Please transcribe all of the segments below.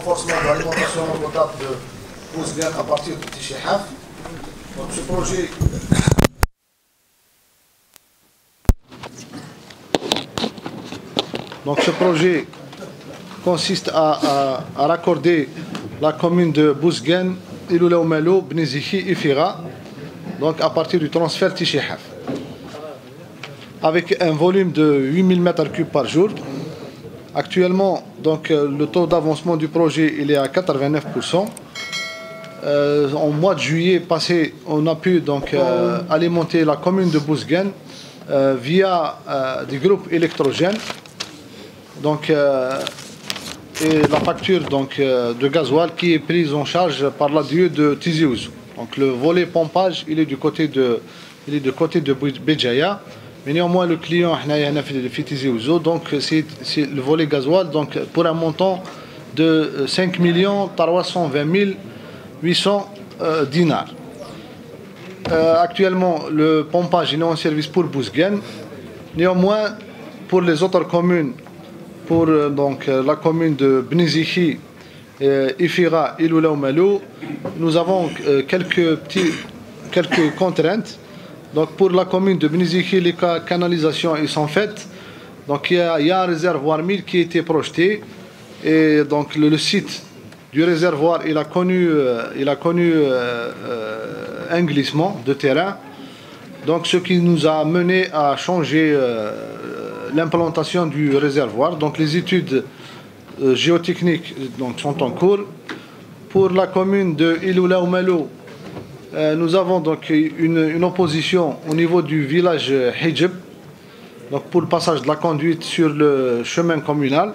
renforcement de l'alimentation potable de Bouzguene à partir de Tichihaf. Donc ce projet consiste à raccorder la commune de Bouzguene, Iloula Oumalou, Bnizikhi et Fira, donc à partir du transfert Tichihaf, avec un volume de 8000 m3 par jour. Actuellement, donc, le taux d'avancement du projet il est à 89%. En mois de juillet passé, on a pu donc alimenter la commune de Bouzguene via des groupes électrogènes. Donc, et la facture donc, de gasoil qui est prise en charge par l'ADIE de Tizi Ouzou. Donc le volet pompage il est du côté de Béjaïa, mais néanmoins le client fait Tizi Ouzou, donc c'est le volet gasoil donc pour un montant de 5 320 800 dinars. Actuellement le pompage est en service pour Bouzguene. Néanmoins pour les autres communes, pour donc, la commune de Bnizikhi, Ifira et Iloula Oumalou, nous avons quelques contraintes. Donc pour la commune de Bnizikhi, les canalisations ils sont faites. Donc il y a un réservoir 1000 qui a été projeté. Et donc le site du réservoir il a connu un glissement de terrain. Donc ce qui nous a mené à changer l'implantation du réservoir. Donc les études géotechniques donc, sont en cours. Pour la commune de Iloula Oumalou, nous avons donc une opposition au niveau du village Hijab, donc pour le passage de la conduite sur le chemin communal.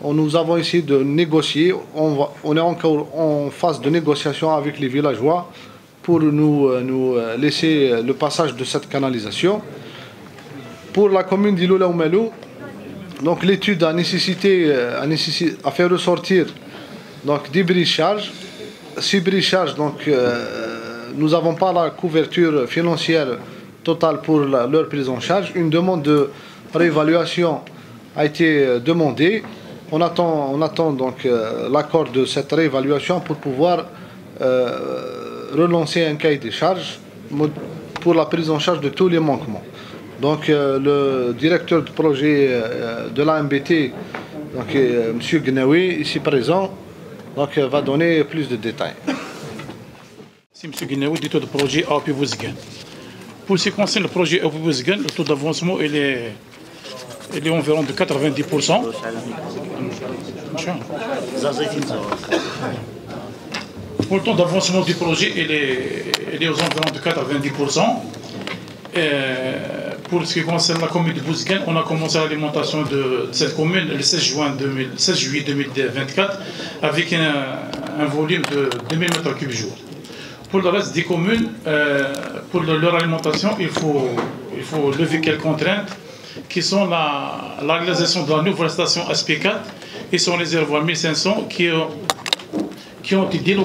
Nous avons essayé de négocier, on est encore en phase de négociation avec les villageois pour nous laisser le passage de cette canalisation. Pour la commune d'Iloula Oumalou, donc l'étude a fait ressortir donc des brise-charges. Ces brise-charges, donc nous n'avons pas la couverture financière totale pour leur prise en charge. Une demande de réévaluation a été demandée. On attend donc l'accord de cette réévaluation pour pouvoir relancer un cahier des charges pour la prise en charge de tous les manquements. Donc le directeur de projet de l'AMBT, donc M. Gnaoui, ici présent, donc, va donner plus de détails. C'est M. Gnaoui, directeur de projet AOP Bouzguene. Pour ce qui concerne le projet AOP Bouzguene, le taux d'avancement il est environ de 90%. Pour le taux d'avancement du projet, il est aux environs de 90%. Pour ce qui concerne la commune de Bouzguene, on a commencé l'alimentation de cette commune le 16 juillet 2024 avec un volume de 2000 m3 jour. Pour le reste des communes, pour leur alimentation, il faut lever quelques contraintes qui sont la réalisation de la nouvelle station SP4 et son réservoir 1500 qui ont été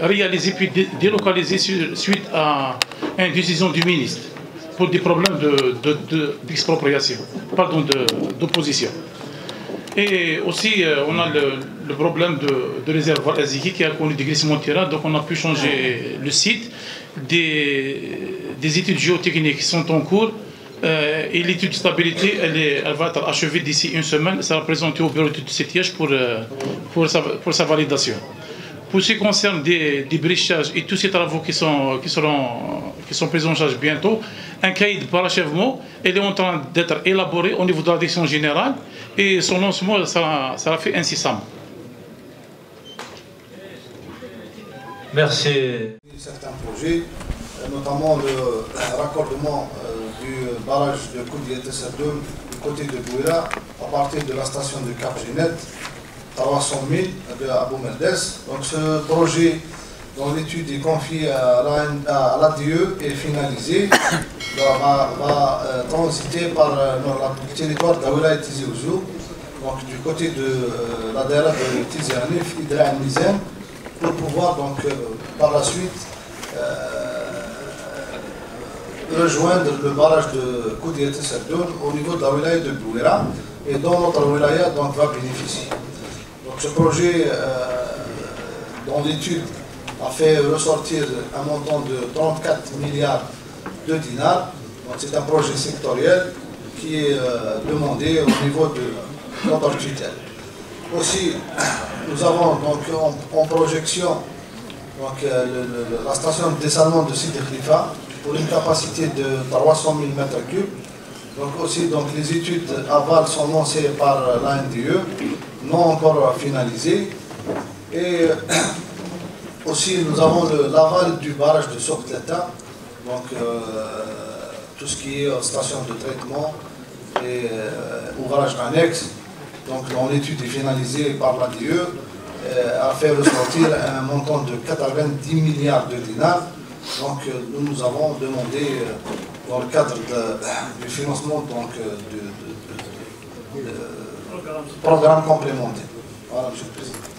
réalisés puis délocalisés suite à une décision du ministre pour des problèmes d'expropriation, d'opposition. Et aussi, on a le problème de réservoir Aziki qui a connu des glissements de terrain, donc on a pu changer le site. Des études géotechniques sont en cours et l'étude de stabilité, elle va être achevée d'ici une semaine. Ça va présenter au bureau de siège pour sa validation. Pour ce qui concerne des brichages et tous ces travaux qui sont pris en charge bientôt, un cahier de parachèvement est en train d'être élaboré au niveau de la direction générale et son lancement sera fait incessamment. Merci. Certains projets, notamment le raccordement du barrage de Koudiet Tessadou du côté de Bouira à partir de la station de Cap Genet, 300 000 de Abou Merdes. Donc ce projet dont l'étude est confiée à l'ADIE est finalisée, va transiter par le territoire d'Aoula et Tizi Ouzou, donc du côté de la Daïra de Tizi Hanif, Idra Mizan, pour pouvoir donc par la suite rejoindre le barrage de Koudiet Tessadou au niveau de la wilaya de Bouira et dont notre wilaya donc va bénéficier. Donc ce projet, dans l'étude, a fait ressortir un montant de 34 milliards de dinars. C'est un projet sectoriel qui est demandé au niveau de notre tutelle. Aussi, nous avons donc en projection la station de dessalement de Sidi Khalifa pour une capacité de 300 000 m3. Donc aussi, les études aval sont lancées par l'ANDE, non encore finalisées. Et aussi, nous avons l'aval du barrage de Sokhtlata, donc tout ce qui est station de traitement et ouvrage annexe. Donc l'étude est finalisée par l'ADE, a fait ressortir un montant de 90 milliards de dinars. Donc nous avons demandé, dans le cadre du financement du programme complémentaire. Voilà, Monsieur le Président.